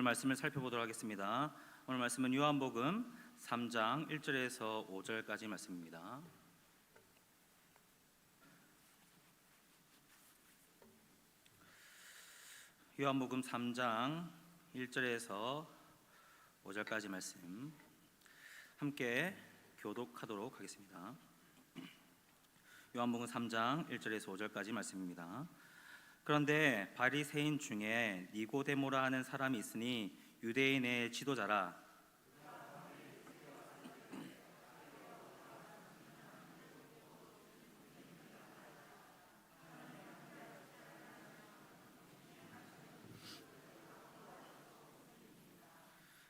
말씀을 살펴보도록 하겠습니다. 오늘 말씀은 요한복음 3장 1절에서 5절까지 말씀입니다. 요한복음 3장 1절에서 5절까지 말씀 함께 교독하도록 하겠습니다. 요한복음 3장 1절에서 5절까지 말씀입니다. 그런데 바리새인 중에 니고데모라 하는 사람이 있으니 유대인의 지도자라.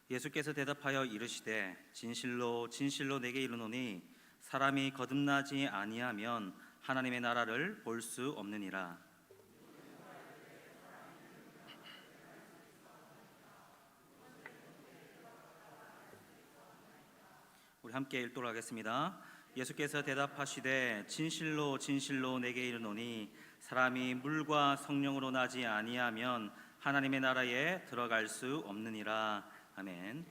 예수께서 대답하여 이르시되 진실로 진실로 내게 이르노니 사람이 거듭나지 아니하면 하나님의 나라를 볼 수 없느니라. 우리 함께 읽도록 하겠습니다. 예수께서 대답하시되 진실로 진실로 내게 이르노니 사람이 물과 성령으로 나지 아니하면 하나님의 나라에 들어갈 수 없느니라. 아멘.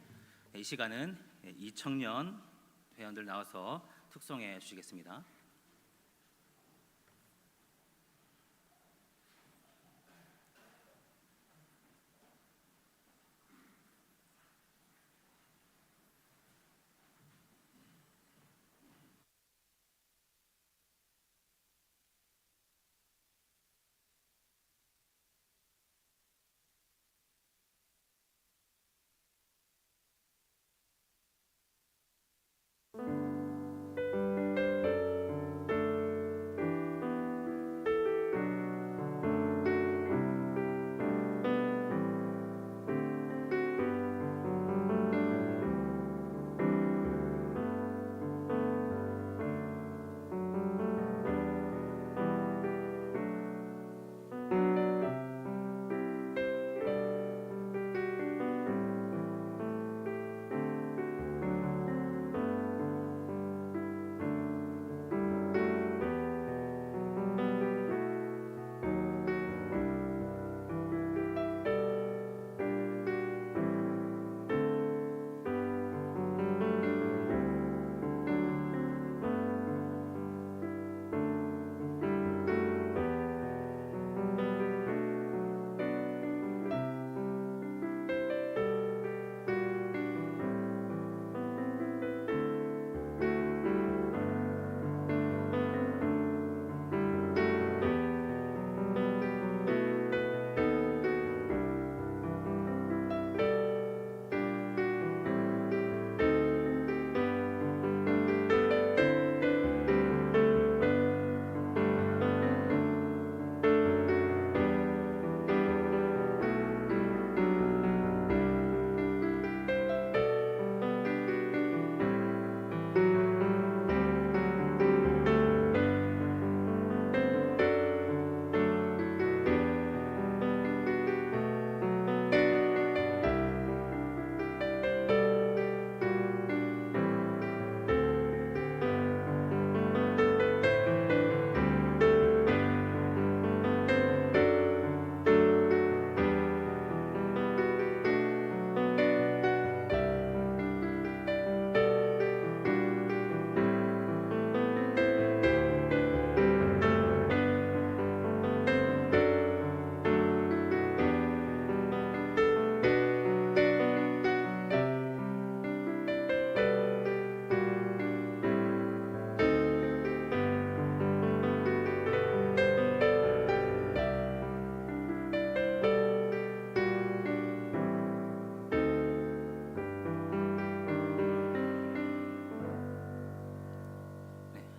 이 시간은 이 청년 회원들 나와서 특송해 주시겠습니다.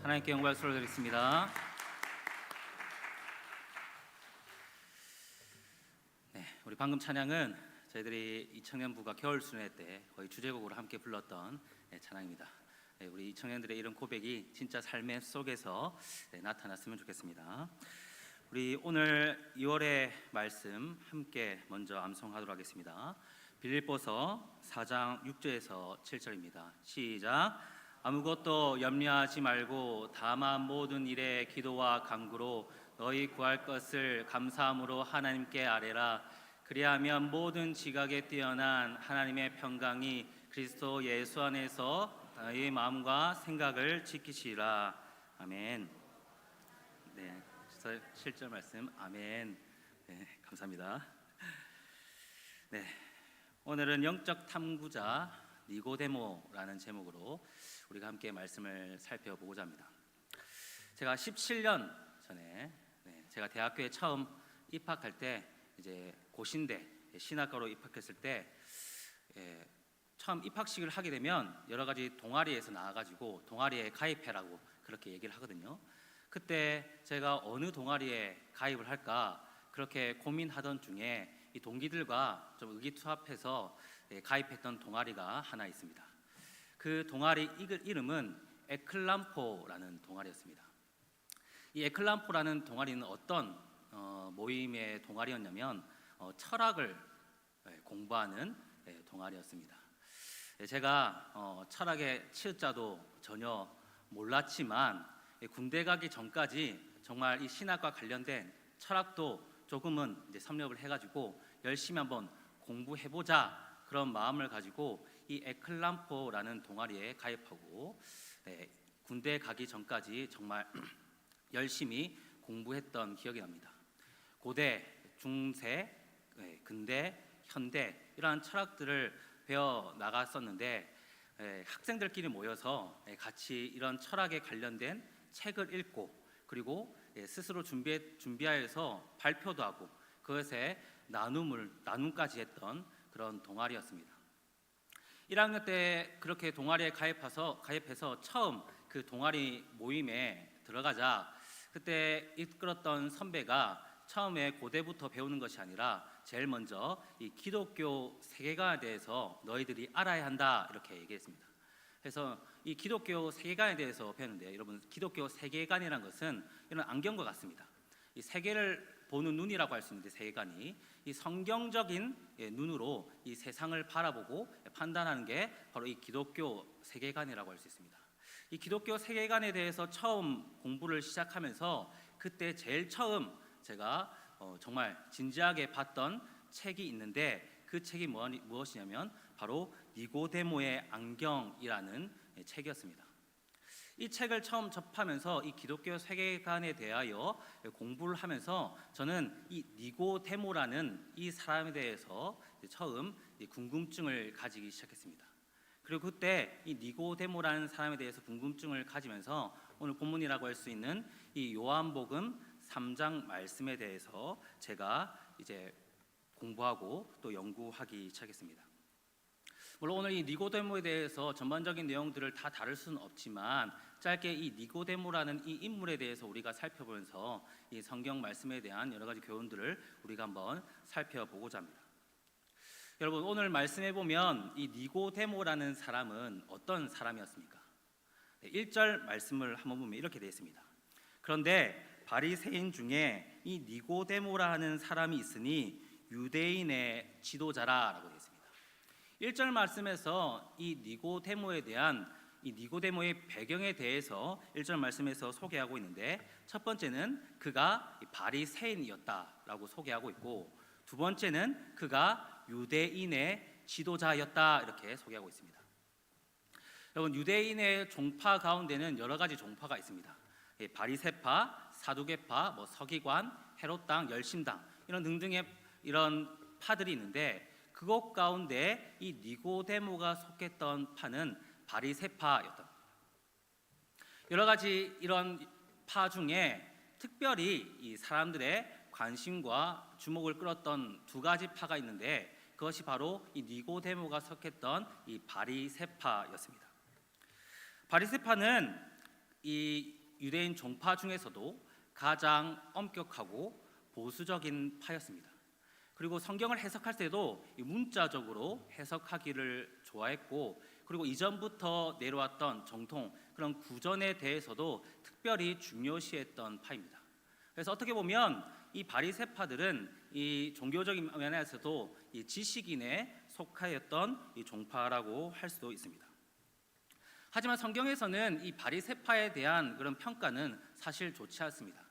하나님께 영광을 돌려드리겠습니다. 네, 우리 방금 찬양은 저희들이 이 청년부가 겨울 순회 때 거의 주제곡으로 함께 불렀던 찬양입니다. 네, 우리 이 청년들의 이런 고백이 진짜 삶의 속에서 나타났으면 좋겠습니다. 우리 오늘 2월의 말씀 함께 먼저 암송하도록 하겠습니다. 빌립보서 4장 6절에서 7절입니다. 시작. 아무것도 염려하지 말고 다만 모든 일에 기도와 간구로 너희 구할 것을 감사함으로 하나님께 아뢰라. 그리하면 모든 지각에 뛰어난 하나님의 평강이 그리스도 예수 안에서 너희 마음과 생각을 지키시라. 아멘. 네, 실절 말씀 아멘. 네, 감사합니다. 네, 오늘은 영적 탐구자 니고데모라는 제목으로 우리가 함께 말씀을 살펴보고자 합니다. 제가 17년 전에 제가 대학교에 처음 입학할 때 이제 고신대 신학과로 입학했을 때 처음 입학식을 하게 되면 여러 가지 동아리에서 나와가지고 동아리에 가입해라고 그렇게 얘기를 하거든요. 그때 제가 어느 동아리에 가입을 할까 그렇게 고민하던 중에 이 동기들과 좀 의기투합해서 가입했던 동아리가 하나 있습니다. 그 동아리 이름은 에클람포라는 동아리였습니다. 이 에클람포라는 동아리는 어떤 모임의 동아리였냐면 철학을 공부하는 동아리였습니다. 제가 철학의 치읓자도 전혀 몰랐지만 군대 가기 전까지 정말 이 신학과 관련된 철학도 조금은 이제 섭렵을 해가지고 열심히 한번 공부해보자 그런 마음을 가지고 이 에클람포라는 동아리에 가입하고 군대 가기 전까지 정말 열심히 공부했던 기억이 납니다. 고대, 중세, 근대, 현대 이러한 철학들을 배워 나갔었는데 학생들끼리 모여서 같이 이런 철학에 관련된 책을 읽고 그리고 스스로 준비하여서 발표도 하고 그것에 나눔까지 했던 그런 동아리였습니다. 1학년 때 그렇게 동아리에 가입해서 처음 그 동아리 모임에 들어가자 그때 이끌었던 선배가 처음에 고대부터 배우는 것이 아니라 제일 먼저 이 기독교 세계관에 대해서 너희들이 알아야 한다 이렇게 얘기했습니다. 그래서 이 기독교 세계관에 대해서 배우는데 여러분 기독교 세계관이라는 것은 이런 안경과 같습니다. 이 세계를 보는 눈이라고 할 수 있는데 세계관이 이 성경적인 눈으로 이 세상을 바라보고 판단하는 게 바로 이 기독교 세계관이라고 할 수 있습니다. 이 기독교 세계관에 대해서 처음 공부를 시작하면서 그때 제일 처음 제가 정말 진지하게 봤던 책이 있는데 그 책이 무엇이냐면 바로 니고데모의 안경이라는 책이었습니다. 이 책을 처음 접하면서 이 기독교 세계관에 대하여 공부를 하면서 저는 이 니고데모라는 이 사람에 대해서 처음 궁금증을 가지기 시작했습니다. 그리고 그때 이 니고데모라는 사람에 대해서 궁금증을 가지면서 오늘 본문이라고 할 수 있는 이 요한복음 3장 말씀에 대해서 제가 이제 공부하고 또 연구하기 시작했습니다. 물론 오늘 이 니고데모에 대해서 전반적인 내용들을 다 다룰 수는 없지만 짧게 이 니고데모라는 이 인물에 대해서 우리가 살펴보면서 이 성경 말씀에 대한 여러 가지 교훈들을 우리가 한번 살펴보고자 합니다. 여러분 오늘 말씀해 보면 이 니고데모라는 사람은 어떤 사람이었습니까? 1절 말씀을 한번 보면 이렇게 되어 있습니다. 그런데 바리새인 중에 이 니고데모라 하는 사람이 있으니 유대인의 지도자라라고 되어 있습니다. 1절 말씀에서 이 니고데모에 대한 이 니고데모의 배경에 대해서 1절 말씀에서 소개하고 있는데 첫 번째는 그가 바리새인이었다라고 소개하고 있고 두 번째는 그가 유대인의 지도자였다 이렇게 소개하고 있습니다. 여러분 유대인의 종파 가운데는 여러 가지 종파가 있습니다. 바리새파, 사두개파, 서기관, 헤롯당, 열심당 이런 등등의 이런 파들이 있는데 그것 가운데 이 니고데모가 속했던 파는 바리새파였던 여러 가지 이런 파 중에 특별히 이 사람들의 관심과 주목을 끌었던 두 가지 파가 있는데 그것이 바로 이 니고데모가 속했던 이 바리새파였습니다. 바리새파는 이 유대인 종파 중에서도 가장 엄격하고 보수적인 파였습니다. 그리고 성경을 해석할 때도 문자적으로 해석하기를 좋아했고 그리고 이전부터 내려왔던 정통 그런 구전에 대해서도 특별히 중요시했던 파입니다. 그래서 어떻게 보면 이 바리새파들은 이 종교적인 면에서도 이 지식인에 속하였던 이 종파라고 할 수도 있습니다. 하지만 성경에서는 이 바리새파에 대한 그런 평가는 사실 좋지 않습니다.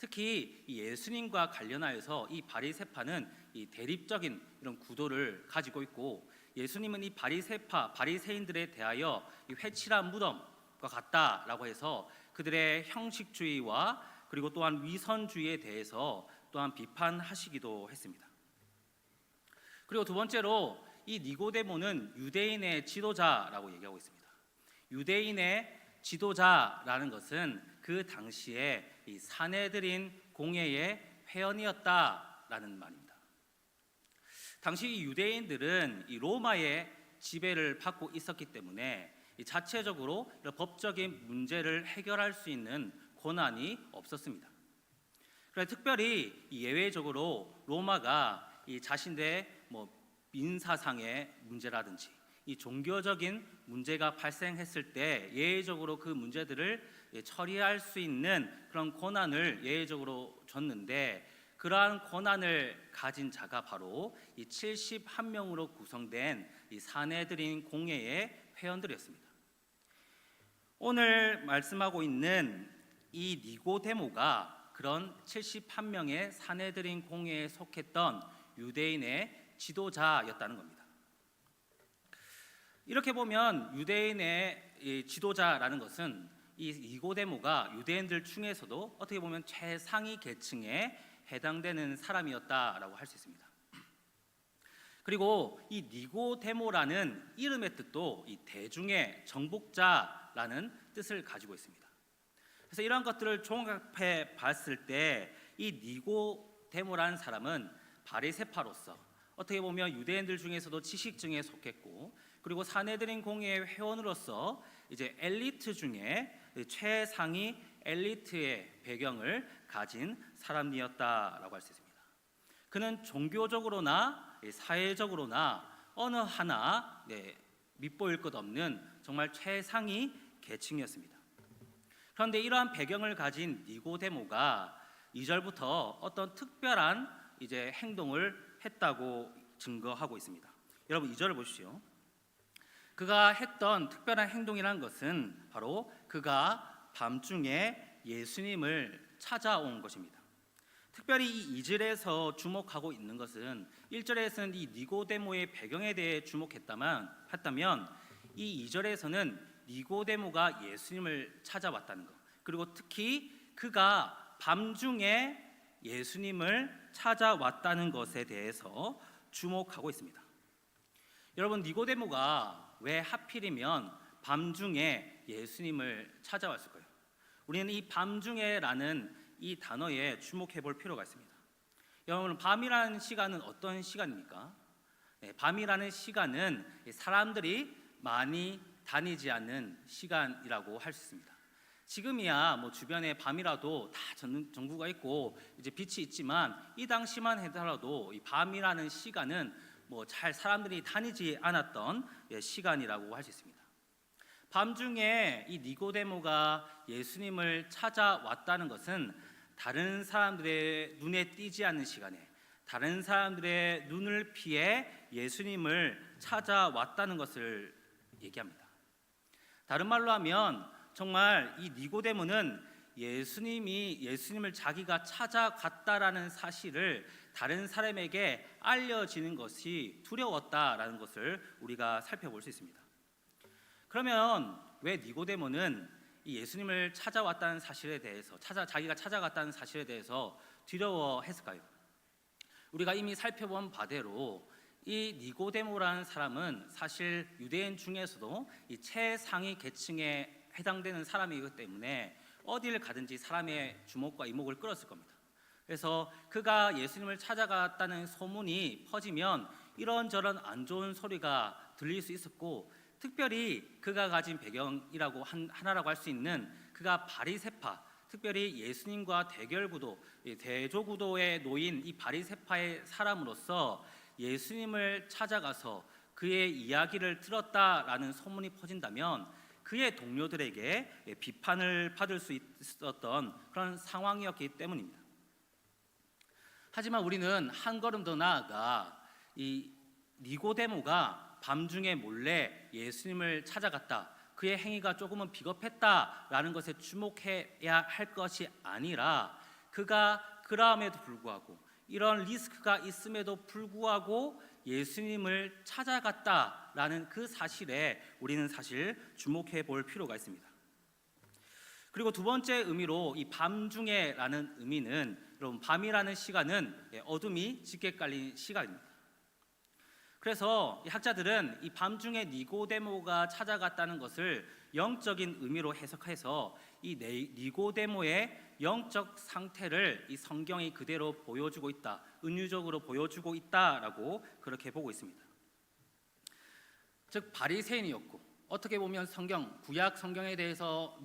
특히 이 예수님과 관련하여서 이 바리새파는 이 대립적인 이런 구도를 가지고 있고, 예수님은 이 바리새인들에 대하여 이 회칠한 무덤과 같다라고 해서 그들의 형식주의와 그리고 또한 위선주의에 대해서 또한 비판하시기도 했습니다. 그리고 두 번째로 이 니고데모는 유대인의 지도자라고 얘기하고 있습니다. 유대인의 지도자라는 것은 그 당시에 이 사내들인 공회의 회원이었다라는 말입니다. 당시 이 유대인들은 이 로마의 지배를 받고 있었기 때문에 이 자체적으로 이런 법적인 문제를 해결할 수 있는 권한이 없었습니다. 그래서 특별히 예외적으로 로마가 이 자신들의 민사상의 문제라든지 이 종교적인 문제가 발생했을 때 예외적으로 그 문제들을 처리할 수 있는 그런 권한을 예외적으로 줬는데, 그러한 권한을 가진 자가 바로 이 71명으로 구성된 이 사내들인 공회의 회원들이었습니다. 오늘 말씀하고 있는 이 니고데모가 그런 71명의 사내들인 공회에 속했던 유대인의 지도자였다는 겁니다. 이렇게 보면 유대인의 지도자라는 것은 이 니고데모가 유대인들 중에서도 어떻게 보면 최상위 계층에 해당되는 사람이었다라고 할 수 있습니다. 그리고 이 니고데모라는 이름의 뜻도 이 대중의 정복자라는 뜻을 가지고 있습니다. 그래서 이러한 것들을 종합해 봤을 때 이 니고데모라는 사람은 바리새파로서 어떻게 보면 유대인들 중에서도 지식층에 속했고, 그리고 사내들인 공회의 회원으로서 이제 엘리트 중에 최상위 엘리트의 배경을 가진 사람이었다라고 할 수 있습니다. 그는 종교적으로나 사회적으로나 어느 하나 밑보일 것 없는 정말 최상위 계층이었습니다. 그런데 이러한 배경을 가진 니고데모가 2절부터 어떤 특별한 이제 행동을 했다고 증거하고 있습니다. 여러분 2절을 보십시오. 그가 했던 특별한 행동이라는 것은 바로 그가 밤중에 예수님을 찾아온 것입니다. 특별히 이 2절에서 주목하고 있는 것은 1절에서는 이 니고데모의 배경에 대해 주목했다면 이 2절에서는 니고데모가 예수님을 찾아왔다는 것, 그리고 특히 그가 밤중에 예수님을 찾아왔다는 것에 대해서 주목하고 있습니다. 여러분, 니고데모가 왜 하필이면 밤중에 예수님을 찾아왔을까요? 우리는 이 밤중에라는 이 단어에 주목해 볼 필요가 있습니다. 여러분, 밤이라는 시간은 어떤 시간입니까? 밤이라는 시간은 사람들이 많이 다니지 않는 시간이라고 할 수 있습니다. 지금이야 주변에 밤이라도 다 전구가 있고 이제 빛이 있지만, 이 당시만 하더라도 이 밤이라는 시간은 잘 사람들이 다니지 않았던 시간이라고 할 수 있습니다. 밤중에 이 니고데모가 예수님을 찾아왔다는 것은 다른 사람들의 눈에 띄지 않는 시간에 다른 사람들의 눈을 피해 예수님을 찾아왔다는 것을 얘기합니다. 다른 말로 하면 정말 이 니고데모는 예수님을 자기가 찾아갔다라는 사실을 다른 사람에게 알려지는 것이 두려웠다라는 것을 우리가 살펴볼 수 있습니다. 그러면 왜 니고데모는 이 예수님을 찾아왔다는 사실에 대해서 자기가 찾아갔다는 사실에 대해서 두려워했을까요? 우리가 이미 살펴본 바대로 이 니고데모라는 사람은 사실 유대인 중에서도 이 최상위 계층에 해당되는 사람이기 때문에 어디를 가든지 사람의 주목과 이목을 끌었을 겁니다. 그래서 그가 예수님을 찾아갔다는 소문이 퍼지면 이런저런 안 좋은 소리가 들릴 수 있었고, 특별히 그가 가진 배경이라고 하나라고 할 수 있는 그가 바리새파, 특별히 예수님과 대결구도, 대조구도에 놓인 이 바리새파의 사람으로서 예수님을 찾아가서 그의 이야기를 들었다라는 소문이 퍼진다면 그의 동료들에게 비판을 받을 수 있었던 그런 상황이었기 때문입니다. 하지만 우리는 한 걸음 더 나아가 이 니고데모가 밤중에 몰래 예수님을 찾아갔다, 그의 행위가 조금은 비겁했다라는 것에 주목해야 할 것이 아니라 그가 그럼에도 불구하고 이런 리스크가 있음에도 불구하고 예수님을 찾아갔다라는 그 사실에 우리는 사실 주목해 볼 필요가 있습니다. 그리고 두 번째 의미로 이 밤중에라는 의미는, 여러분, 밤이라는 시간은 어둠이 짙게 깔린 시간입니다. 그래서 학자들은 이 밤중에 니고데모가 찾아갔다는 것을 영적인 의미로 해석해서 이 니고데모의 영적 상태를 이 성경이 그대로 보여주고 있다, 은유적으로 보여주고 있다라고 그렇게 보고 있습니다. 즉 바리새인이었고, 어떻게 보면 구약 성경에 대해서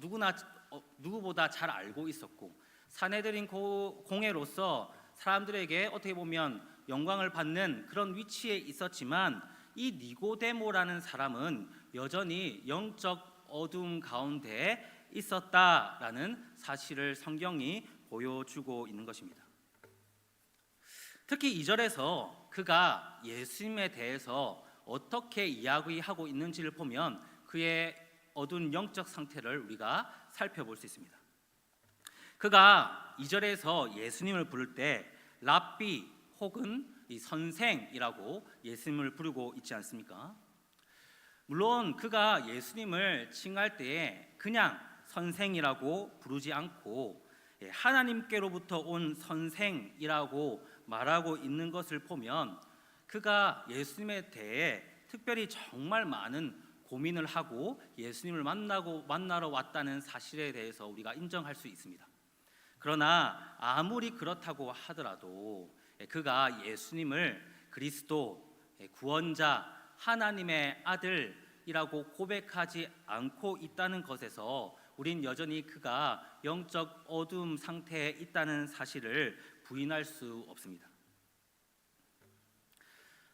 누구보다 잘 알고 있었고, 사내들인 공회로서 사람들에게 어떻게 보면 영광을 받는 그런 위치에 있었지만, 이 니고데모라는 사람은 여전히 영적 어둠 가운데 있었다라는 사실을 성경이 보여주고 있는 것입니다. 특히 2절에서 그가 예수님에 대해서 어떻게 이야기하고 있는지를 보면 그의 어두운 영적 상태를 우리가 살펴볼 수 있습니다. 그가 2절에서 예수님을 부를 때 랍비 혹은 이 선생이라고 예수님을 부르고 있지 않습니까? 물론 그가 예수님을 칭할 때에 그냥 선생이라고 부르지 않고 하나님께로부터 온 선생이라고 말하고 있는 것을 보면 그가 예수님에 대해 특별히 정말 많은 고민을 하고 예수님을 만나러 왔다는 사실에 대해서 우리가 인정할 수 있습니다. 그러나 아무리 그렇다고 하더라도 그가 예수님을 그리스도, 구원자, 하나님의 아들이라고 고백하지 않고 있다는 것에서 우린 여전히 그가 영적 어둠 상태에 있다는 사실을 부인할 수 없습니다.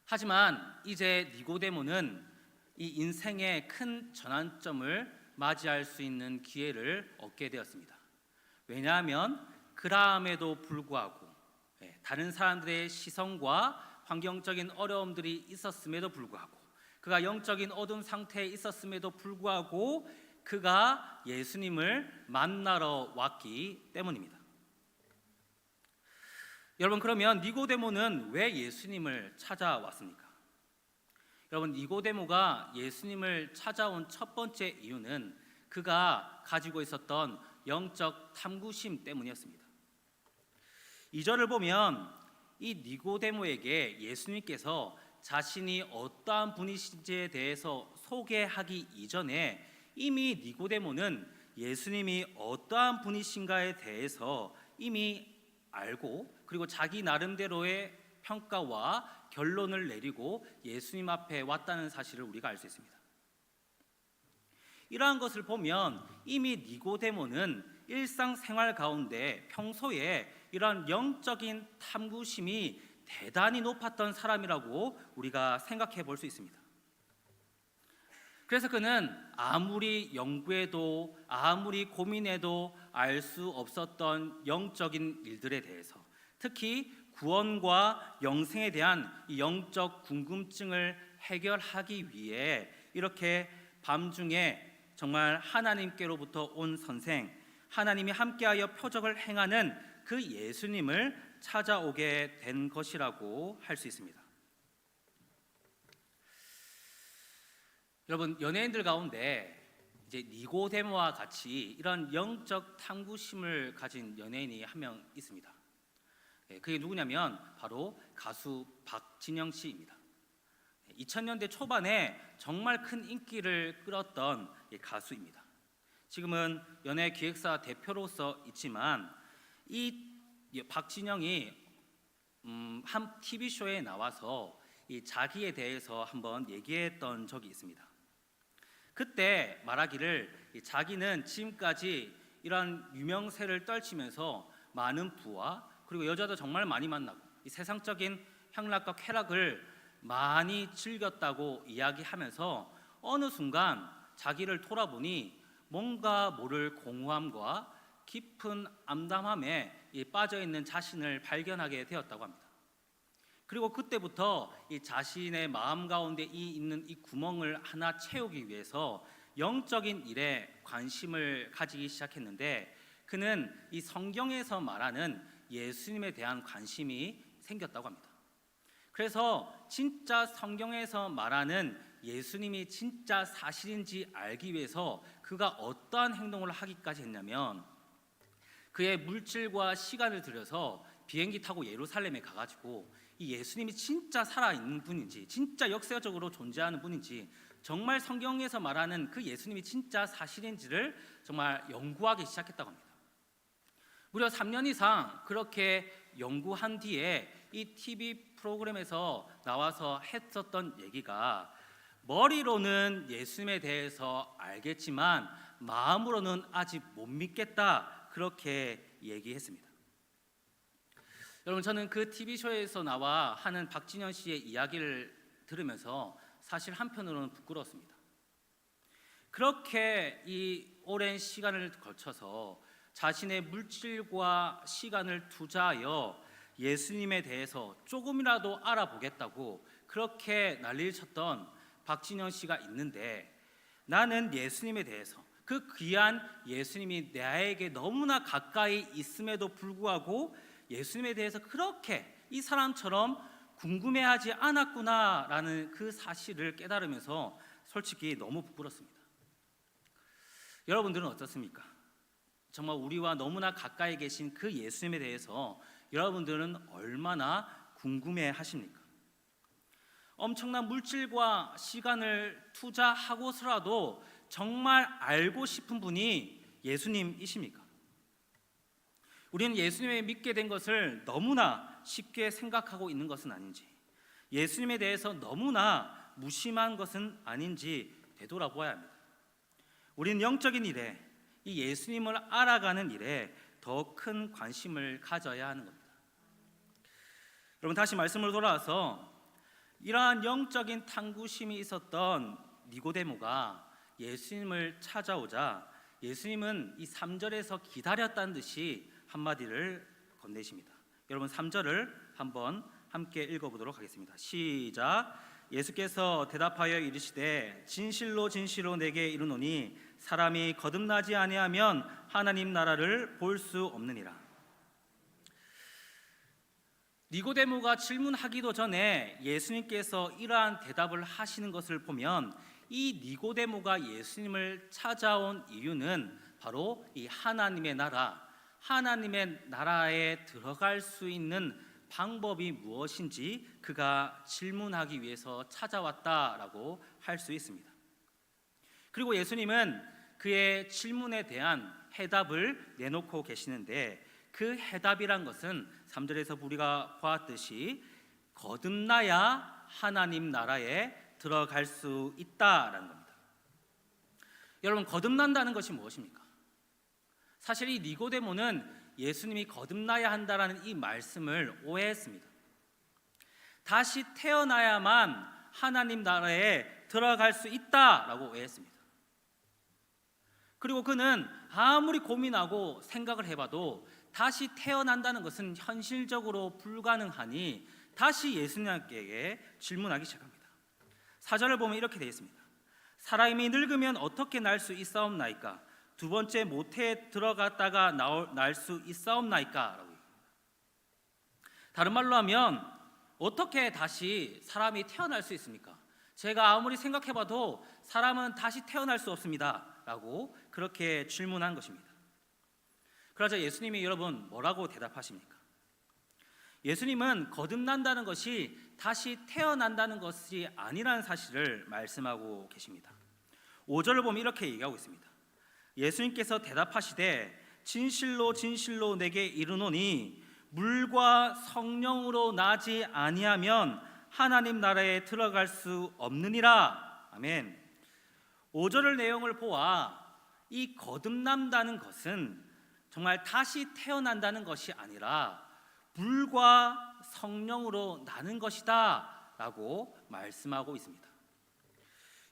하지만 이제 니고데모는 이 인생의 큰 전환점을 맞이할 수 있는 기회를 얻게 되었습니다. 왜냐하면 그럼에도 불구하고 다른 사람들의 시선과 환경적인 어려움들이 있었음에도 불구하고, 그가 영적인 어둠 상태에 있었음에도 불구하고 그가 예수님을 만나러 왔기 때문입니다. 여러분, 그러면 니고데모는 왜 예수님을 찾아왔습니까? 여러분, 니고데모가 예수님을 찾아온 첫 번째 이유는 그가 가지고 있었던 영적 탐구심 때문이었습니다. 2절을 보면 이 니고데모에게 예수님께서 자신이 어떠한 분이신지에 대해서 소개하기 이전에 이미 니고데모는 예수님이 어떠한 분이신가에 대해서 이미 알고, 그리고 자기 나름대로의 평가와 결론을 내리고 예수님 앞에 왔다는 사실을 우리가 알 수 있습니다. 이러한 것을 보면 이미 니고데모는 일상생활 가운데 평소에 이런 영적인 탐구심이 대단히 높았던 사람이라고 우리가 생각해 볼 수 있습니다. 그래서 그는 아무리 연구해도 아무리 고민해도 알 수 없었던 영적인 일들에 대해서, 특히 구원과 영생에 대한 이 영적 궁금증을 해결하기 위해 이렇게 밤중에 정말 하나님께로부터 온 선생, 하나님이 함께하여 표적을 행하는 그 예수님을 찾아오게 된 것이라고 할 수 있습니다. 여러분, 연예인들 가운데 이제 니고데모와 같이 이런 영적 탐구심을 가진 연예인이 한 명 있습니다. 그게 누구냐면 바로 가수 박진영 씨입니다. 2000년대 초반에 정말 큰 인기를 끌었던 가수입니다. 지금은 연예기획사 대표로서 있지만 이 박진영이 한 TV쇼에 나와서 이 자기에 대해서 한번 얘기했던 적이 있습니다. 그때 말하기를 자기는 지금까지 이런 유명세를 떨치면서 많은 부와 그리고 여자도 정말 많이 만나고 이 세상적인 향락과 쾌락을 많이 즐겼다고 이야기하면서 어느 순간 자기를 돌아보니 뭔가 모를 공허함과 깊은 암담함에 빠져있는 자신을 발견하게 되었다고 합니다. 그리고 그때부터 이 자신의 마음 가운데 있는 이 구멍을 하나 채우기 위해서 영적인 일에 관심을 가지기 시작했는데, 그는 이 성경에서 말하는 예수님에 대한 관심이 생겼다고 합니다. 그래서 진짜 성경에서 말하는 예수님이 진짜 사실인지 알기 위해서 그가 어떠한 행동을 하기까지 했냐면, 그의 물질과 시간을 들여서 비행기 타고 예루살렘에 가가지고 이 예수님이 진짜 살아있는 분인지, 진짜 역사적으로 존재하는 분인지, 정말 성경에서 말하는 그 예수님이 진짜 사실인지를 정말 연구하기 시작했다고 합니다. 무려 3년 이상 그렇게 연구한 뒤에 이 TV 프로그램에서 나와서 했었던 얘기가, 머리로는 예수님에 대해서 알겠지만 마음으로는 아직 못 믿겠다, 그렇게 얘기했습니다. 여러분, 저는 그 TV쇼에서 나와 하는 박진현 씨의 이야기를 들으면서 사실 한편으로는 부끄러웠습니다. 그렇게 이 오랜 시간을 거쳐서 자신의 물질과 시간을 투자하여 예수님에 대해서 조금이라도 알아보겠다고 그렇게 난리를 쳤던 박진현 씨가 있는데, 나는 예수님에 대해서, 그 귀한 예수님이 나에게 너무나 가까이 있음에도 불구하고 예수님에 대해서 그렇게 이 사람처럼 궁금해하지 않았구나라는 그 사실을 깨달으면서 솔직히 너무 부끄럽습니다. 여러분들은 어떻습니까? 정말 우리와 너무나 가까이 계신 그 예수님에 대해서 여러분들은 얼마나 궁금해 하십니까? 엄청난 물질과 시간을 투자하고서라도 정말 알고 싶은 분이 예수님이십니까? 우리는 예수님을 믿게 된 것을 너무나 쉽게 생각하고 있는 것은 아닌지, 예수님에 대해서 너무나 무심한 것은 아닌지 되돌아보아야 합니다. 우리는 영적인 일에, 이 예수님을 알아가는 일에 더 큰 관심을 가져야 하는 겁니다. 여러분, 다시 말씀으로 돌아와서 이러한 영적인 탐구심이 있었던 니고데모가 예수님을 찾아오자 예수님은 이 3절에서 기다렸다는 듯이 한마디를 건네십니다. 여러분, 3절을 한번 함께 읽어보도록 하겠습니다. 시작. 예수께서 대답하여 이르시되 진실로 진실로 내게 이르노니 사람이 거듭나지 아니하면 하나님 나라를 볼 수 없느니라. 니고데모가 질문하기도 전에 예수님께서 이러한 대답을 하시는 것을 보면, 이 니고데모가 예수님을 찾아온 이유는 바로 이 하나님의 나라에 들어갈 수 있는 방법이 무엇인지 그가 질문하기 위해서 찾아왔다라고 할 수 있습니다. 그리고 예수님은 그의 질문에 대한 해답을 내놓고 계시는데, 그 해답이란 것은 3절에서 우리가 보았듯이 거듭나야 하나님 나라에 들어갈 수 있다라는 겁니다. 여러분, 거듭난다는 것이 무엇입니까? 사실 이 니고데모는 예수님이 거듭나야 한다라는 이 말씀을 오해했습니다. 다시 태어나야만 하나님 나라에 들어갈 수 있다라고 오해했습니다. 그리고 그는 아무리 고민하고 생각을 해봐도 다시 태어난다는 것은 현실적으로 불가능하니 다시 예수님께 질문하기 시작합니다. 4절을 보면 이렇게 되어 있습니다. 사람이 늙으면 어떻게 날 수 있사옵나이까? 두 번째 모태에 들어갔다가 날 수 있사옵나이까? 라고. 다른 말로 하면 어떻게 다시 사람이 태어날 수 있습니까? 제가 아무리 생각해봐도 사람은 다시 태어날 수 없습니다 라고 그렇게 질문한 것입니다. 그러자 예수님이 여러분 뭐라고 대답하십니까? 예수님은 거듭난다는 것이 다시 태어난다는 것이 아니라는 사실을 말씀하고 계십니다. 5절을 보면 이렇게 얘기하고 있습니다. 예수님께서 대답하시되 진실로 진실로 내게 이르노니 물과 성령으로 나지 아니하면 하나님 나라에 들어갈 수 없느니라. 아멘. 5절의 내용을 보아 이 거듭난다는 것은 정말 다시 태어난다는 것이 아니라 물과 성령으로 나는 것이다 라고 말씀하고 있습니다.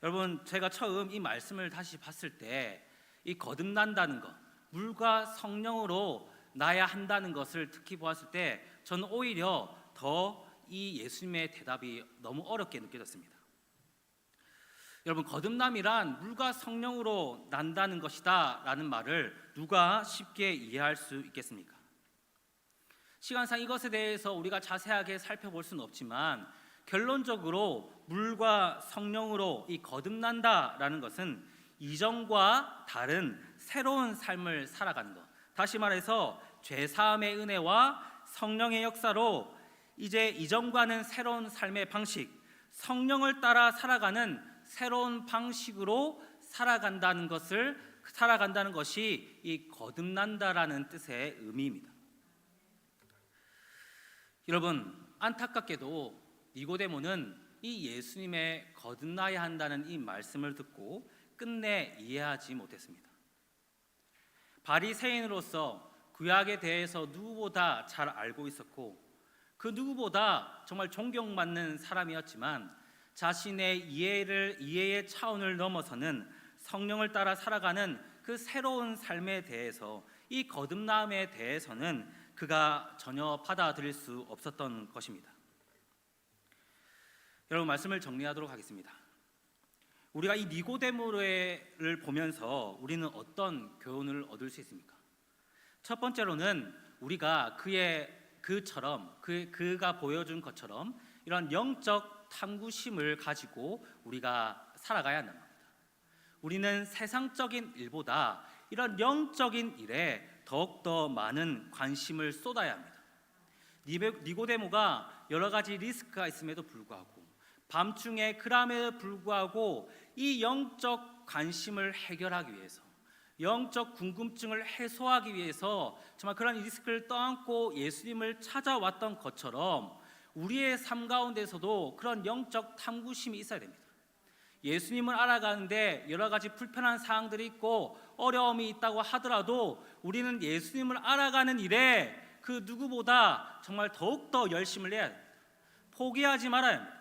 여러분, 제가 처음 이 말씀을 다시 봤을 때 이 거듭난다는 것, 물과 성령으로 나야 한다는 것을 특히 보았을 때 저는 오히려 더 이 예수님의 대답이 너무 어렵게 느껴졌습니다. 여러분, 거듭남이란 물과 성령으로 난다는 것이다 라는 말을 누가 쉽게 이해할 수 있겠습니까? 시간상 이것에 대해서 우리가 자세하게 살펴볼 수는 없지만 결론적으로 물과 성령으로 이 거듭난다라는 것은 이전과 다른 새로운 삶을 살아가는 것, 다시 말해서 죄사함의 은혜와 성령의 역사로 이제 이전과는 새로운 삶의 방식, 성령을 따라 살아가는 새로운 방식으로 살아간다는 것이 이 거듭난다라는 뜻의 의미입니다. 여러분, 안타깝게도 니고데모는 이 예수님의 거듭나야 한다는 이 말씀을 듣고 끝내 이해하지 못했습니다. 바리새인으로서 구약에 대해서 누구보다 잘 알고 있었고 그 누구보다 정말 존경받는 사람이었지만 자신의 이해의 차원을 넘어서는 성령을 따라 살아가는 그 새로운 삶에 대해서, 이 거듭남에 대해서는 그가 전혀 받아들일 수 없었던 것입니다. 여러분, 말씀을 정리하도록 하겠습니다. 우리가 이 니고데모를 보면서 우리는 어떤 교훈을 얻을 수 있습니까? 첫 번째로는 우리가 그가 보여준 것처럼 이런 영적 탐구심을 가지고 우리가 살아가야 한다는 겁니다. 우리는 세상적인 일보다 이런 영적인 일에 더욱더 많은 관심을 쏟아야 합니다. 니고데모가 여러 가지 리스크가 있음에도 불구하고, 밤중에 그럼에도 불구하고 이 영적 관심을 해결하기 위해서, 영적 궁금증을 해소하기 위해서 정말 그런 리스크를 떠안고 예수님을 찾아왔던 것처럼 우리의 삶 가운데서도 그런 영적 탐구심이 있어야 됩니다. 예수님을 알아가는데 여러 가지 불편한 사항들이 있고 어려움이 있다고 하더라도 우리는 예수님을 알아가는 일에 그 누구보다 정말 더욱더 열심을 내야 됩니다. 포기하지 말아야 합니다.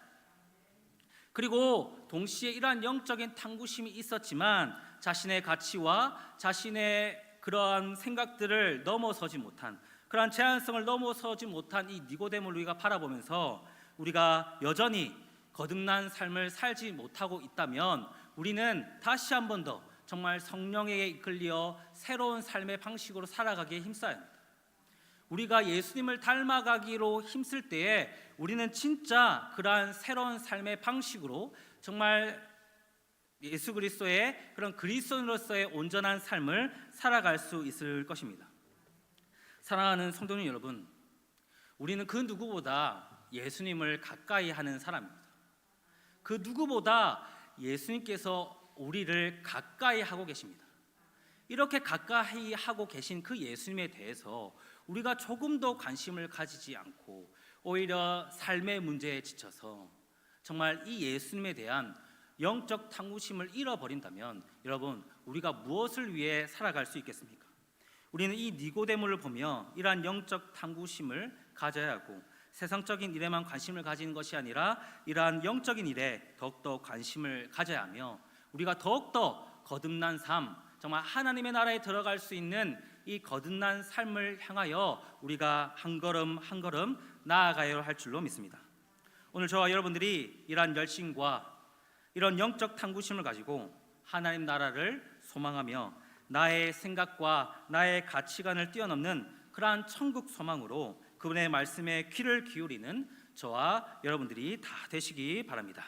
그리고 동시에 이러한 영적인 탐구심이 있었지만 자신의 가치와 자신의 그러한 생각들을 넘어서지 못한, 그러한 제한성을 넘어서지 못한 이 니고데모를 우리가 바라보면서 우리가 여전히 거듭난 삶을 살지 못하고 있다면 우리는 다시 한 번 더 정말 성령에게 이끌려 새로운 삶의 방식으로 살아가기에 힘써야 합니다. 우리가 예수님을 닮아가기로 힘쓸 때에 우리는 진짜 그러한 새로운 삶의 방식으로 정말 예수 그리스도의 그런 그리스도인으로서의 온전한 삶을 살아갈 수 있을 것입니다. 사랑하는 성도님 여러분, 우리는 그 누구보다 예수님을 가까이 하는 사람입니다. 그 누구보다 예수님께서 우리를 가까이 하고 계십니다. 이렇게 가까이 하고 계신 그 예수님에 대해서 우리가 조금 더 관심을 가지지 않고 오히려 삶의 문제에 지쳐서 정말 이 예수님에 대한 영적 탐구심을 잃어버린다면 여러분, 우리가 무엇을 위해 살아갈 수 있겠습니까? 우리는 이 니고데모를 보며 이러한 영적 탐구심을 가져야 하고 세상적인 일에만 관심을 가지는 것이 아니라 이러한 영적인 일에 더욱더 관심을 가져야 하며 우리가 더욱더 거듭난 삶, 정말 하나님의 나라에 들어갈 수 있는 이 거듭난 삶을 향하여 우리가 한 걸음 한 걸음 나아가야 할 줄로 믿습니다. 오늘 저와 여러분들이 이러한 열심과 이런 영적 탐구심을 가지고 하나님 나라를 소망하며 나의 생각과 나의 가치관을 뛰어넘는 그러한 천국 소망으로 그분의 말씀에 귀를 기울이는 저와 여러분들이 다 되시기 바랍니다.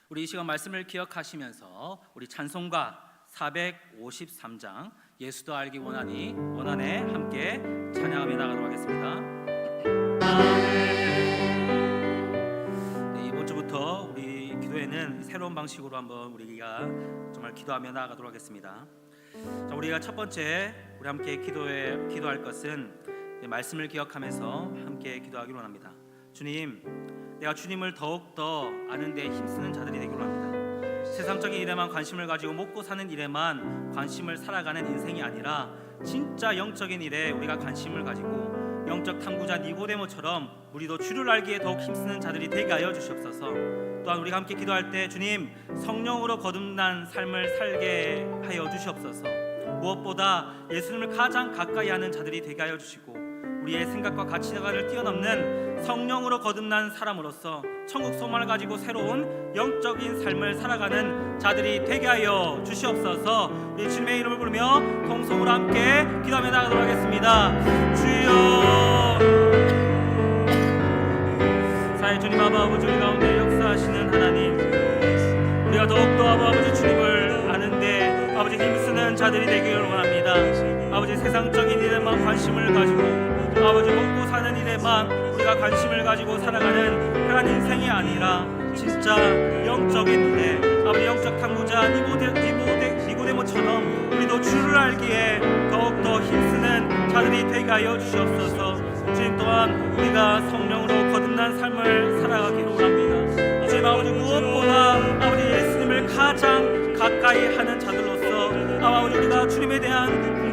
우리 이 시간 말씀을 기억하시면서 우리 찬송가 453장 예수도 알기 원하네 함께 찬양하며 나가도록 하겠습니다. 네, 이번 주부터 우리 기도회는 새로운 방식으로 한번 우리가 정말 기도하며 나아가도록 하겠습니다. 자, 우리가 첫 번째 우리 함께 기도할 것은 말씀을 기억하면서 함께 기도하기로 합니다. 주님, 내가 주님을 더욱더 아는 데 힘쓰는 자들이 되기로 합니다. 세상적인 일에만 관심을 가지고 먹고 사는 일에만 관심을 살아가는 인생이 아니라 진짜 영적인 일에 우리가 관심을 가지고 영적 탐구자 니고데모처럼 우리도 주를 알기에 더욱 힘쓰는 자들이 되게 하여 주시옵소서. 또한 우리가 함께 기도할 때 주님, 성령으로 거듭난 삶을 살게 하여 주시옵소서. 무엇보다 예수님을 가장 가까이 하는 자들이 되게 하여 주시고 우리의 생각과 가치관을 뛰어넘는 성령으로 거듭난 사람으로서 천국 소망을 가지고 새로운 영적인 삶을 살아가는 자들이 되게 하여 주시옵소서. 우리 주님의 이름을 부르며 통성으로 함께 기도하며 나가도록 하겠습니다. 주여, 사의 주님 아버지, 우리 가운데 역사하시는 하나님, 우리가 더욱더 아버지 주님을 아는데 아버지 힘쓰는 자들이 되기를 원합니다. 아버지 세상적인 일에만 관심을 가지고 아버지 먹고 사는 일에만 우리가 관심을 가지고 살아가는 그런 인생이 아니라 진짜 영적인 일에 아버지 영적 탐구자 니고데모처럼 우리도 주를 알기에 더욱더 힘쓰는 자들이 되게 하여 주시옵소서. 주님 또한 우리가 성령으로 거듭난 삶을 살아가기를 원합니다. 주님 아버지 무엇보다 아버지 예수님을 가장 가까이 하는 자들로서 아버지 우리가 주님에 대한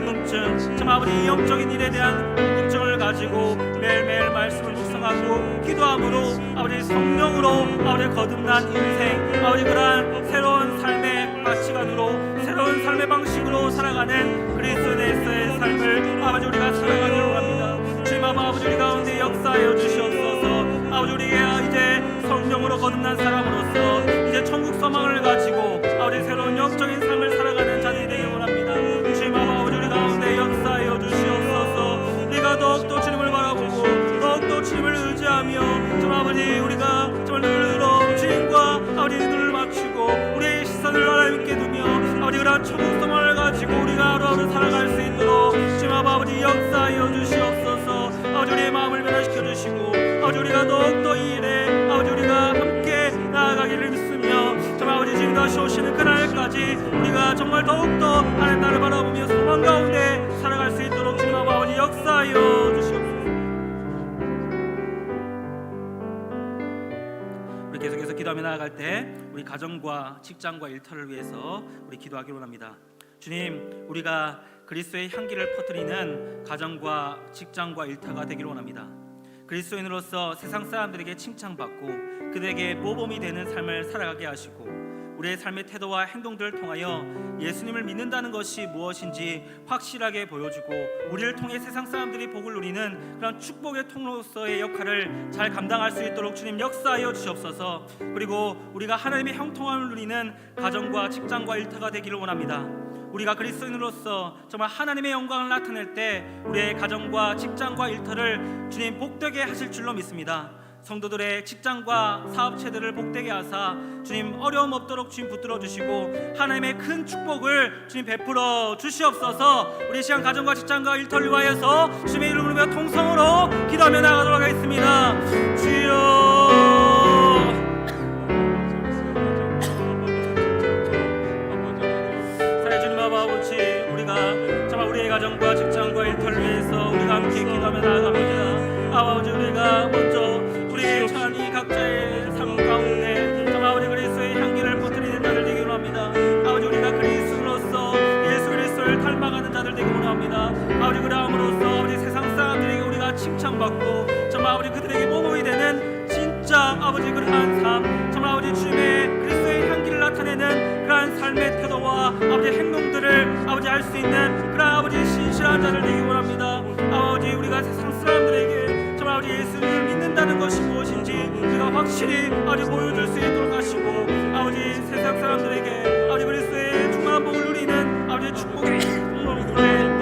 궁금증, 참 아버지 영적인 일에 대한 궁금증을 가지고 매일매일 말씀을 묵상하고 기도함으로 아버지 성령으로 아버지 거듭난 인생, 아버지 그러한 새로운 삶의 가치관으로 새로운 삶의 방식으로 살아가는 그리스도인의 삶을 아버지 우리가 살아가기를 원합니다. 주님 아버지 우리 가운데 역사하여 주시옵소서. 아버지 우리가 이제 성령으로 거듭난 사람으로서 이제 천국 소망을 가지고 아버지 새로운 영적인 삶을 살아가는 자들이 되길 원합니다. 주님 아버지 우리 가운데 역사하여 주시옵소서. 우리가 더욱더 주님을 바라보고 더욱더 주님을 의지하며 좀 아버지 우리가 정말 눈으로 주님과 아버지 눈을 맞추고 우리의 시선을 하나님께 두며 아버지 그러한 천국 소망을 가지고 우리가 하루하루 살아갈 수 있도록 주님 아버지 역사하여 주시옵소서. 아버지 우리의 마음을 변화시켜 주시고 아버지 우리가 더욱더 이 일에 아버지 우리가 함께 나아가기를 믿으며 정말 아버지 지금 다시 오시는 그날까지 우리가 정말 더욱더 하나님 나를 바라보며 소망 가운데 살아갈 수 있도록 주님 아버지 역사하여 주시옵소서. 우리 계속해서 기도하며 나아갈 때 우리 가정과 직장과 일터를 위해서 우리 기도하기를 원합니다. 주님, 우리가 그리스도의 향기를 퍼뜨리는 가정과 직장과 일터가 되기를 원합니다. 그리스도인으로서 세상 사람들에게 칭찬받고 그들에게 모범이 되는 삶을 살아가게 하시고 우리의 삶의 태도와 행동들을 통하여 예수님을 믿는다는 것이 무엇인지 확실하게 보여주고 우리를 통해 세상 사람들이 복을 누리는 그런 축복의 통로로서의 역할을 잘 감당할 수 있도록 주님 역사하여 주시옵소서. 그리고 우리가 하나님의 형통함을 누리는 가정과 직장과 일터가 되기를 원합니다. 우리가 그리스도인으로서 정말 하나님의 영광을 나타낼 때 우리의 가정과 직장과 일터를 주님 복되게 하실 줄로 믿습니다. 성도들의 직장과 사업체들을 복되게 하사 주님 어려움 없도록 주님 붙들어 주시고 하나님의 큰 축복을 주님 베풀어 주시옵소서. 우리 시간 가정과 직장과 일터를 위하여서 주님의 이름으로 부르며 통성으로 기도하며 나가도록 하겠습니다. 주여, 우리의 가정과 직장과 일터를 위해서 우리가 함께 기도하며 나아갑니다. 아버지 우리가 먼저 우리의 찬이 각자의 삶 가운데 정말 아버지 그리스도의 향기를 퍼뜨리는 자들 되기로 합니다. 아버지 우리가 그리스도로서 예수 그리스도를 닮아가는 자들 되기로 합니다. 아버지 그러함으로써 아버지 세상 사람들에게 우리가 칭찬받고 정말 아버지 그들에게 모범이 되는 진짜 아버지 그러한 삶, 정말 아버지 주님의 그리스도의 향기를 나타내는 그러한 삶의 태도와 아버지 행동들을 아버지 할 수 있는 그런 아버지 신실한 자를 되기 원합니다. 아버지 우리가 세상 사람들에게 정말 아버지 예수를 믿는다는 것이 무엇인지 우리가 확실히 아버지 보여줄 수 있도록 하시고 아버지 세상 사람들에게 아버지 그리스도의 충만한 복을 누리는 아버지 축복의 통로로 그러한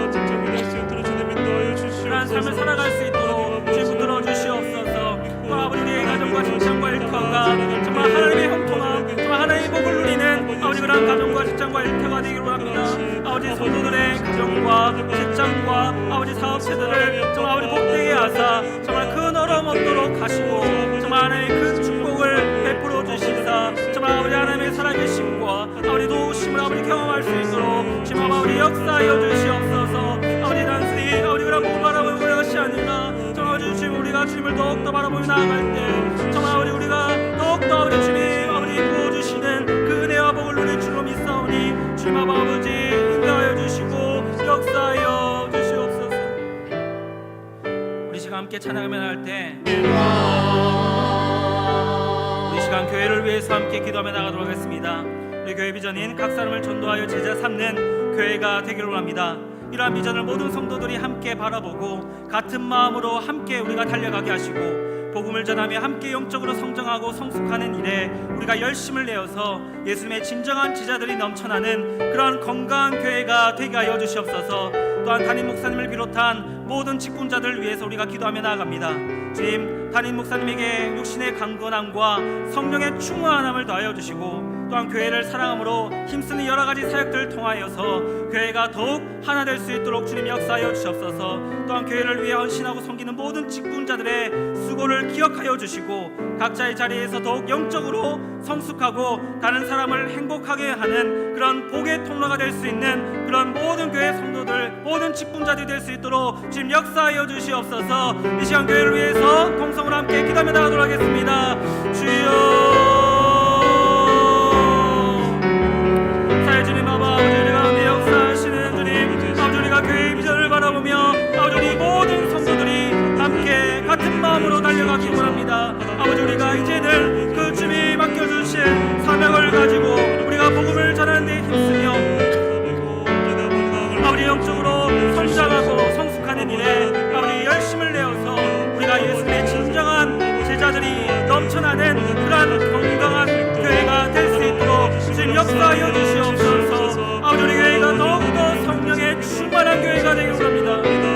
삶을 살아갈 수 있도록 주님 붙들어 주시옵소서. 아버지 우리의 가정과 직장과 일터가 정말 하나님의 형통함, 정말 하나님의 복을 누리는 아버지 그러한 가정과 직장과 일터가 되기로 합니다. 아버지 성도들의 가정과 직장과 아버지 사업체들을 정말 아버지 복되게 하사 정말 큰 어려움 없도록 하시고 정말 하나님의 큰 축복을 베풀어 주시사 정말 아버지 하나님의 살아계심과 아버지 도우심을 아버지 경험할 수 있도록 주님 아버지 역사하여 주시옵소서. 아버지 단순히 아버지 그런 복을 바라보는 것이 아니라 정말 주님 우리가 주님을 더욱더 바라보며 나아갈 때 정말 아버지 우리가 더욱더 아버지 주님 아버지 부어주시는 그 은혜와 복을 누릴 줄로 믿사오니 주님 아버지 인도하여 주시고 역사하여 주시옵소서. 우리 시간 함께 찬양하며 나갈 때 우리 시간 교회를 위해서 함께 기도하며 나가도록 하겠습니다. 우리 교회 비전인 각 사람을 전도하여 제자 삼는 교회가 되기를 원합니다. 이러한 비전을 모든 성도들이 함께 바라보고 같은 마음으로 함께 우리가 달려가게 하시고 복음을 전하며 함께 영적으로 성장하고 성숙하는 일에 우리가 열심을 내어서 예수님의 진정한 제자들이 넘쳐나는 그런 건강한 교회가 되게 하여 주시옵소서. 또한 담임 목사님을 비롯한 모든 직분자들을 위해서 우리가 기도하며 나아갑니다. 주님, 담임 목사님에게 육신의 강건함과 성령의 충만함을 더하여 주시고 또한 교회를 사랑함으로 힘쓰는 여러 가지 사역들을 통하여서 교회가 더욱 하나 될 수 있도록 주님 역사하여 주시옵소서. 또한 교회를 위해 헌신하고 섬기는 모든 직분자들의 수고를 기억하여 주시고 각자의 자리에서 더욱 영적으로 성숙하고 다른 사람을 행복하게 하는 그런 복의 통로가 될 수 있는 그런 모든 교회 성도들, 모든 직분자들이 될 수 있도록 주님 역사하여 주시옵소서. 이 시간 교회를 위해서 통성으로 함께 기도하며 나가도록 하겠습니다. 주여, 주님 아버지, 우리 가운데 역사하시는 주님 아버지, 우리가 교회의 비전을 바라보며 아버지 우리 모든 성도들이 함께 같은 마음으로 달려가기 원합니다. 아버지, 우리가 이제는 그 주님이 맡겨주신 사명을 가지고 우리가 복음을 전하는 데 힘쓰며 아버지 영적으로 성장하고 성숙하는 일에 아버지 열심을 내어서 우리가 예수님의 진정한 제자들이 넘쳐나는 그러한 건강한 교회가 될 수 있도록 주님 역사하여 주시옵소서. 아버지, 우리 교회가 더욱더 성령의 충만한 교회가 되길 원합니다.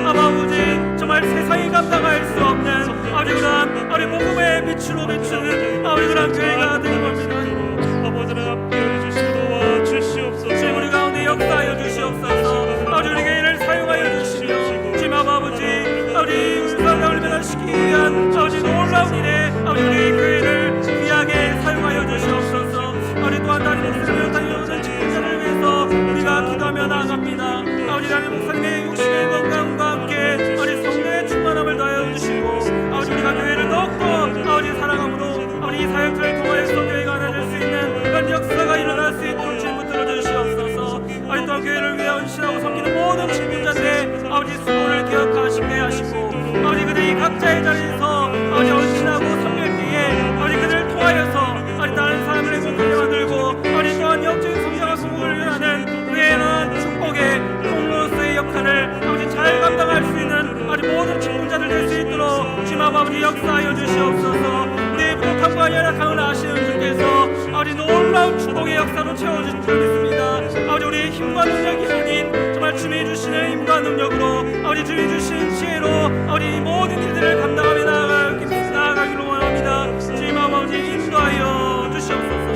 아버지, 정말 세상이 감당할 수 없는 아버지 그러한 아버지 복음의 빛으로 비추는 아버지 그러한 교회가 되길 원합니다. 아버지를 함께하여 주시고 도와주시옵소서. 주님, 우리 가운데 역사하여 주시옵소서. 아버지, 우리 교회를 사용하여 주시며 주님 아버지 울산을 얼마나 시기 위한 아버지 놀라운 일에 아버지 우리 교회를 귀하게 사용하여 주시옵소서. 아버지, 또한 다른 목사님을 다니는 직분자를 위해서 우리가 기도하며 나아갑니다. 아버지, 다른 목사님의 육신의 건강과 함께 아버지 성령의 충만함을 더하여 주시고 아버지 우리가 교회를 더욱더 아버지 사랑함으로 아버지 이 사역들을 통하여서 교회가 하나 될 수 있는 그런 역사가 일어날 수 있도록 주님 붙들어 주시옵소서. 아버지, 또한 교회를 위해 헌신하고 섬기는 모든 직분자들의 아버지 수고를 기억하시게 하시고 아버지 그들이 각자의 자리에서 아버지 헌신하고 섬길 때에 아버지 그들을 통하여서 아버지 다른 사람을 행복하게 만들고 아버지 또한 영적인 성장과 성공을 위하는 위대한 축복의 통로서의 역할을 아버지 잘 감당할 수 있는 아버지 모든 직분자들 될 수 있도록 주님 아버지 역사하여 주시옵소서. 우리의 부족함과 열악함을 아시는 주께서 아버지 놀라운 축복의 역사로 채워주실 줄 믿습니다. 아버지, 우리의 힘과 능력이 아닌 정말 주님이 주시는 힘과 능력으로 아버지 주님이 주신 지혜로 아버지 모든 일들을 감당하며 나아가기로 원합니다. 주님 아버지 인도하여 주시옵소서.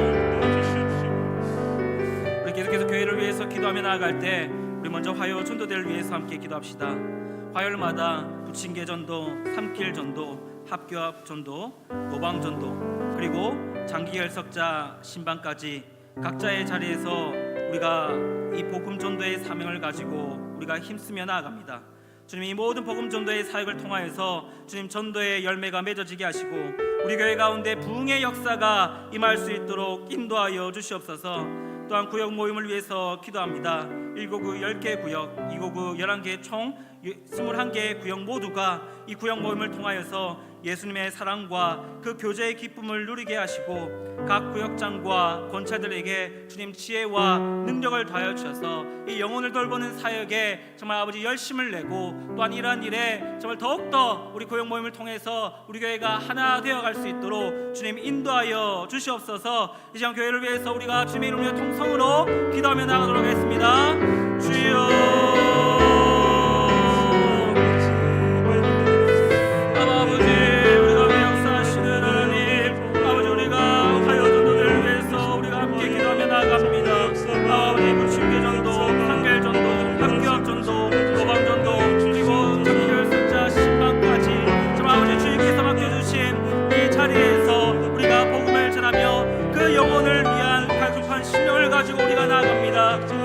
우리 계속해서 교회를 위해서 기도하며 나아갈 때 우리 먼저 화요 전도대를 위해서 함께 기도합시다. 화요일마다 부침개 전도, 삼킬 전도, 합교합 전도, 노방 전도, 그리고 장기 결석자 신방까지 각자의 자리에서 우리가 이 복음 전도의 사명을 가지고 우리가 힘쓰며 나아갑니다. 주님, 이 모든 복음 전도의 사역을 통하여서 주님 전도의 열매가 맺어지게 하시고 우리 교회 가운데 부흥의 역사가 임할 수 있도록 인도하여 주시옵소서. 또한 구역 모임을 위해서 기도합니다. 1고구 10개 구역, 2고구 11개 총 21개의 구역 모두가 이 구역 모임을 통하여서 예수님의 사랑과 그 교제의 기쁨을 누리게 하시고 각 구역장과 권차들에게 주님 지혜와 능력을 더하여 주셔서 이 영혼을 돌보는 사역에 정말 아버지 열심을 내고 또한 이러한 일에 정말 더욱더 우리 구역 모임을 통해서 우리 교회가 하나 되어갈 수 있도록 주님 인도하여 주시옵소서. 이 시간 교회를 위해서 우리가 주님의 이름으로 통성으로 기도하며 나가도록 하겠습니다. 주여,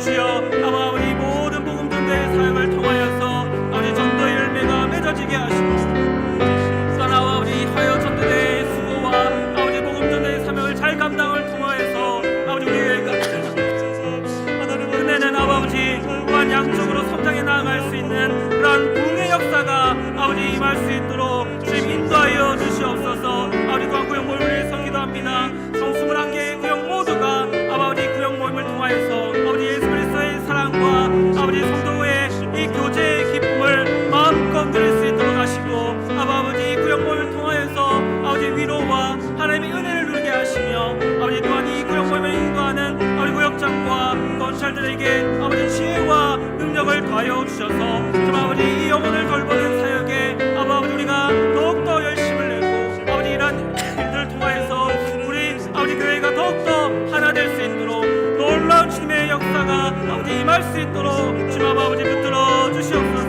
주여, 아버지 모든 복음 전도의 나아갈 수 있도록 주님 아버지 붙들어 주시옵소서.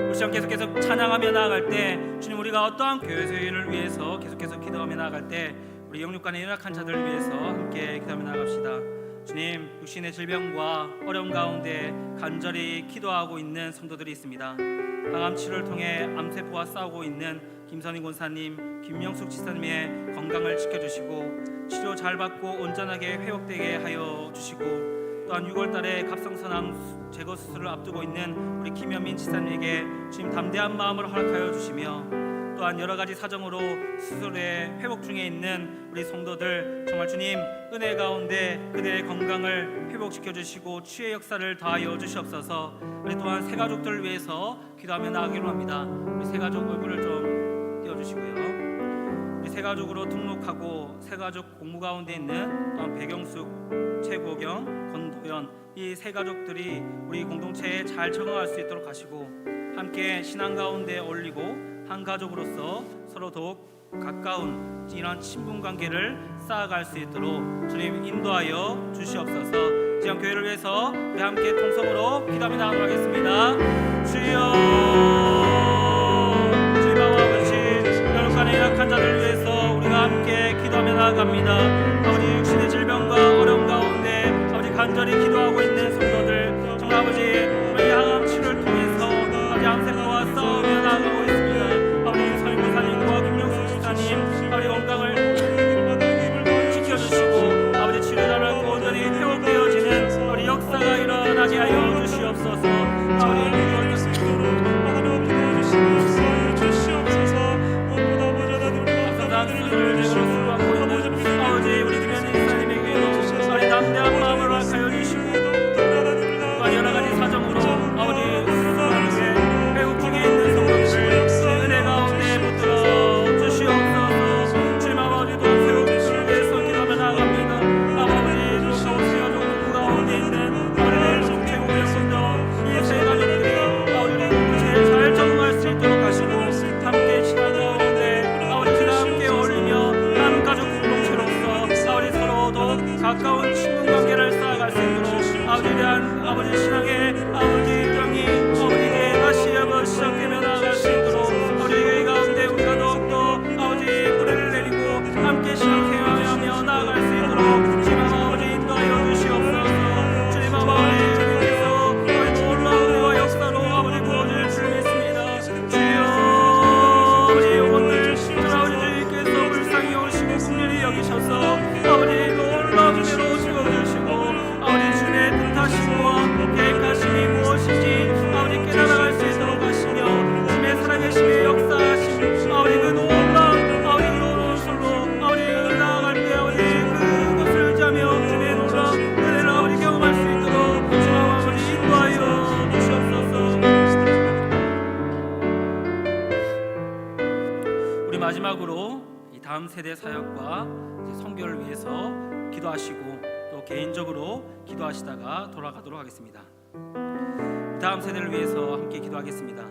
우리 시간 계속해서 찬양하며 나아갈 때 주님, 우리가 어떠한 교회 소유를 위해서 계속해서 기도하며 나아갈 때 우리 영육간의 연약한 자들을 위해서 함께 기도하며 나아갑시다. 주님, 육신의 질병과 어려움 가운데 간절히 기도하고 있는 성도들이 있습니다. 항암 치료를 통해 암세포와 싸우고 있는 김선희 권사님, 김명숙 지사님의 건강을 지켜주시고 치료 잘 받고 온전하게 회복되게 하여 주시고, 또한 6월달에 갑상선암 제거 수술을 앞두고 있는 우리 김현민 지사님에게 주님 담대한 마음을 허락하여 주시며, 또한 여러 가지 사정으로 수술에 회복 중에 있는 우리 성도들 정말 주님 은혜 가운데 그들의 건강을 회복시켜 주시고 치유의 역사를 더하여 주시옵소서. 우리 또한 새 가족들을 위해서 기도하며 나아가기로 합니다. 우리 새 가족 얼굴을 좀 띄워주시고요. 우리 새 가족으로 등록하고 새 가족 공무 가운데 있는 또한 배경숙, 최고경, 권도연 이 새 가족들이 우리 공동체에 잘 적응할 수 있도록 하시고, 함께 신앙 가운데 어울리고 한 가족으로서 서로 더욱 가까운 이런 친분 관계를 쌓아갈 수 있도록 주님 인도하여 주시옵소서. 지금 교회를 위해서 우리 함께 통성으로 기도하며 나가도록 하겠습니다. 주여, 주님 아버지, 영육간의 연약한 자들을 위해서 우리가 함께 기도하며 나아갑니다. 아버지, 육신의 질병과 어려움 가운데 아버지 간절히 기도하고 있는 성도들, 정말 아버지 우리 항암 치료를 통해서 아버지 암세포와 싸우며 나아가고 있습니다. 아버지 설교사님과 김명숙 지사님 아버지 건강을 지켜주시고 아버지 치료 잘 받고 온전히 회복되어지는 아버지 역사가 일어나게 하여 주시옵소서. 아버지 우리 김현민 지사님에게도 아버지 담대한 마음을 허락하여 주시고, 또한 여러 가지 사정으로 아버지 회복 중에 있는 성도들 은혜 가운데 붙들어 주시옵소서. 주님 아버지도 회복을 위해서 기도하며 나아갑니다. 아버지 또 세가족 공부 가운데 있는 아버지 최고의 성도 이 세 가족들이 아버지 공동체에 잘 적응할 수 있도록 하시고, 함께 신앙 가운데 아버지와 함께 어울리며 한 가족 공동체로서 아버지 서로 더 가까운 친분 관계를 쌓아갈 수 있도록 아버지에 대한 아버지 신앙의 아버지 병이 아버지에게 다시 한번 시작되며 나아갈 수 있도록 우리 교회 가운데 우리가 더욱더 아버지 뿌리를 내리고 함께 신앙생활하며 나아갈 수 있도록 주님 아버지 인도하여 주시옵소서. 주님 아버지께서 아버지 놀라운 은혜와 역사로 아버지 부어질 줄 믿습니다. 주여, 아버지 영혼들 아버지 주님께서 불쌍히 오시고 긍휼히 여기셔서 아버지 놀라운 은혜로 채워주시고 아버지 주님의 뜻하심과 계획하심이 무엇인지 아버지 깨달아갈 수 있도록 하시며, 주님의 살아계심의 역사하심 아버지 그 놀라운 아버지 놀라운 술로 아버지 나아갈 때 아버지 그것을 의지하며 주님의 놀라운 은혜를 아버지 경험할 수 있도록 주님 아버지 인도하여 주시옵소서. 우리 마지막으로 이 다음 세대 사역과 선교를 위해서 기도하시고 또 개인적으로 기도하시다가 돌아가도록 하겠습니다. 다음 세대를 위해서 함께 기도하겠습니다.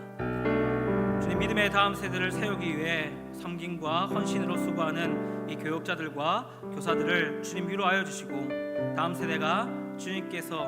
주님, 믿음의 다음 세대를 세우기 위해 섬김과 헌신으로 수고하는 이 교육자들과 교사들을 주님 위로하여 주시고, 다음 세대가 주님께서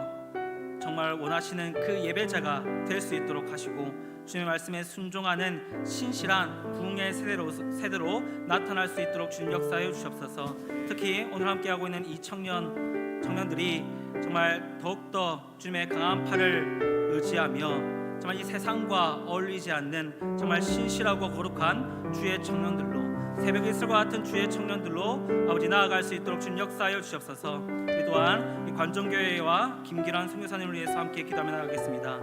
정말 원하시는 그 예배자가 될 수 있도록 하시고, 주님의 말씀에 순종하는 신실한 부흥의 세대로 나타날 수 있도록 주님 역사하여 주시옵소서. 특히 오늘 함께하고 있는 이 청년들이 정말 더욱더 주님의 강한 팔을 의지하며 정말 이 세상과 어울리지 않는 정말 신실하고 거룩한 주의 청년들로, 새벽의 이슬과 같은 주의 청년들로 아버지 나아갈 수 있도록 주님 역사하여 주시옵소서. 우리 또한 이 관정교회와 김기란 선교사님을 위해서 함께 기도하며 나가겠습니다.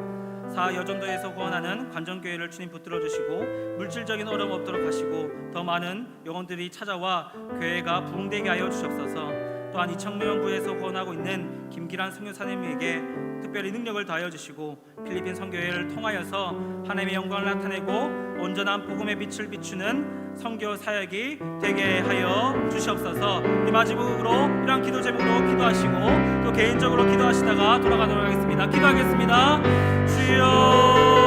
사여전도에서 후원하는 관정교회를 주님 붙들어 주시고 물질적인 어려움 없도록 하시고, 더 많은 영혼들이 찾아와 교회가 부흥되게 하여 주시옵소서. 또한 이 청년부에서 후원하고 있는 김기란 선교사님에게 특별히 능력을 더하여 주시고, 필리핀 선교회를 통하여서 하나님의 영광을 나타내고 온전한 복음의 빛을 비추는 선교 사역이 되게 하여 주시옵소서. 이 마지막으로 이러한 기도 제목으로 기도하시고 또 개인적으로 기도하시다가 돌아가도록 하겠습니다. 기도하겠습니다. 주여,